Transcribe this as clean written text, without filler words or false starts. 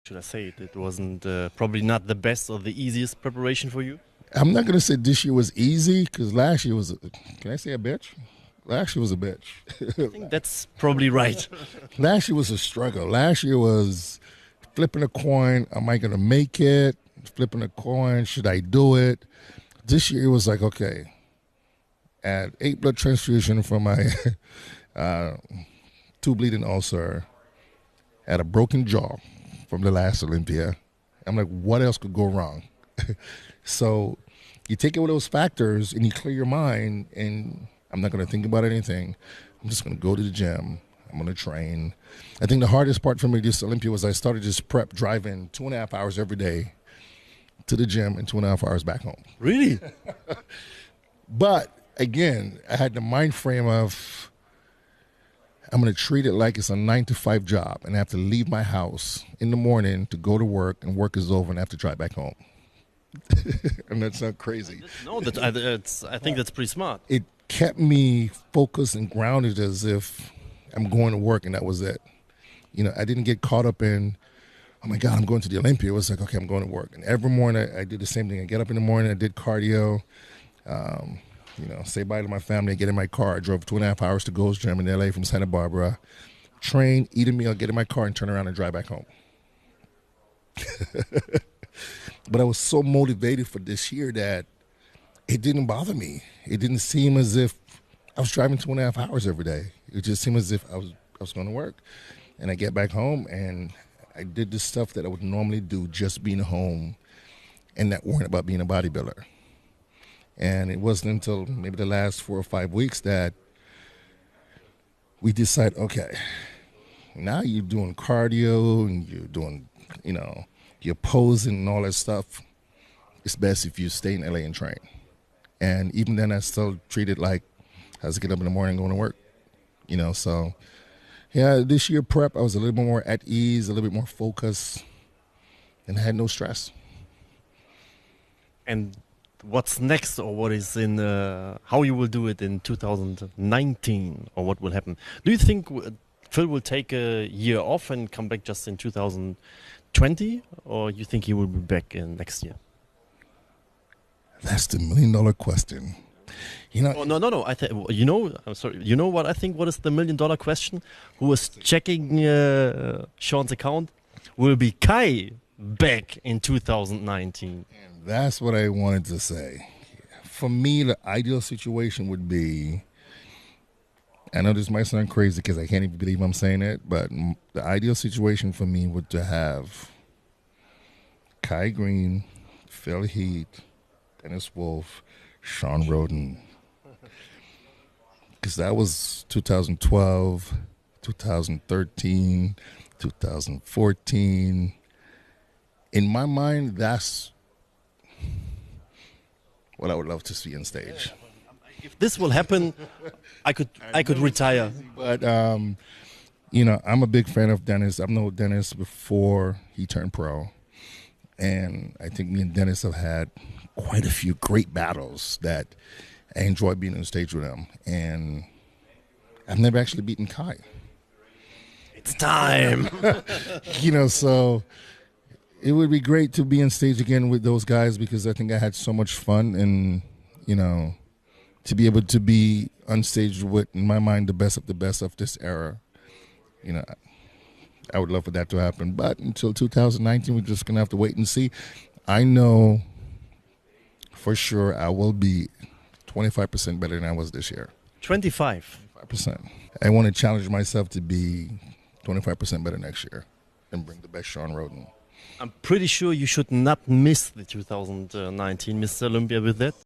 should I say it? It wasn't probably not the best or the easiest preparation for you? I'm not going to say this year was easy because last year was, can I say a bitch? Last year was a bitch. I think that's probably right. Last year was a struggle. Last year was flipping a coin. Am I going to make it? Flipping a coin. Should I do it? This year it was like, okay, at 8 blood transfusion from my 2 bleeding ulcer, had a broken jaw from the last Olympia. I'm like, what else could go wrong? So you take away those factors and you clear your mind, and I'm not going to think about anything. I'm just going to go to the gym. I'm going to train. I think the hardest part for me this Olympia was I started just prep driving 2.5 hours every day to the gym and 2.5 hours back home. Really? But again, I had the mind frame of I'm going to treat it like it's a 9-to-5 job, and I have to leave my house in the morning to go to work, and work is over, and I have to drive back home. And that's not crazy. No, I think that's pretty smart. It kept me focused and grounded as if I'm going to work, and that was it. You know, I didn't get caught up in, oh my God, I'm going to the Olympia. It was like, okay, I'm going to work. And every morning I did the same thing. I get up in the morning, I did cardio, say bye to my family, I get in my car. I drove 2.5 hours to Gold's Gym in LA from Santa Barbara, train, eat a meal, get in my car, and turn around and drive back home. But I was so motivated for this year that it didn't bother me. It didn't seem as if I was driving 2.5 hours every day. It just seemed as if I was going to work. And I get back home, and I did the stuff that I would normally do, just being home and not worrying about being a bodybuilder. And it wasn't until maybe the last 4 or 5 weeks that we decide, okay, now you're doing cardio and you're doing, you're posing and all that stuff. It's best if you stay in LA and train. And even then, I still treat it like I was get up in the morning and going to work. So yeah, this year prep, I was a little bit more at ease, a little bit more focused, and I had no stress. And what's next, or what is in how you will do it in 2019, or what will happen? Do you think Phil will take a year off and come back just in 2020, or you think he will be back in next year? That's the $1 million question. Oh, no. I'm sorry. You know what I think? What is the $1 million question? Who was checking Sean's account? Will be Kai back in 2019? And that's what I wanted to say. For me, the ideal situation would be, I know this might sound crazy because I can't even believe I'm saying it, but the ideal situation for me would to have Kai Green, Phil Heath, Dennis Wolf, Sean Rhoden. Because that was 2012, 2013, 2014. In my mind, that's what I would love to see on stage. If this will happen, I could retire. But, I'm a big fan of Dennis. I've known Dennis before he turned pro. And I think me and Dennis have had quite a few great battles that I enjoy being on stage with him. And I've never actually beaten Kai. It's time. So it would be great to be on stage again with those guys because I think I had so much fun and, to be able to be on stage with, in my mind, the best of this era. I would love for that to happen. But until 2019, we're just going to have to wait and see. I know for sure I will be 25% better than I was this year. 25%. I want to challenge myself to be 25% better next year and bring the best Sean Rhoden. I'm pretty sure you should not miss the 2019 Mr. Olympia with that.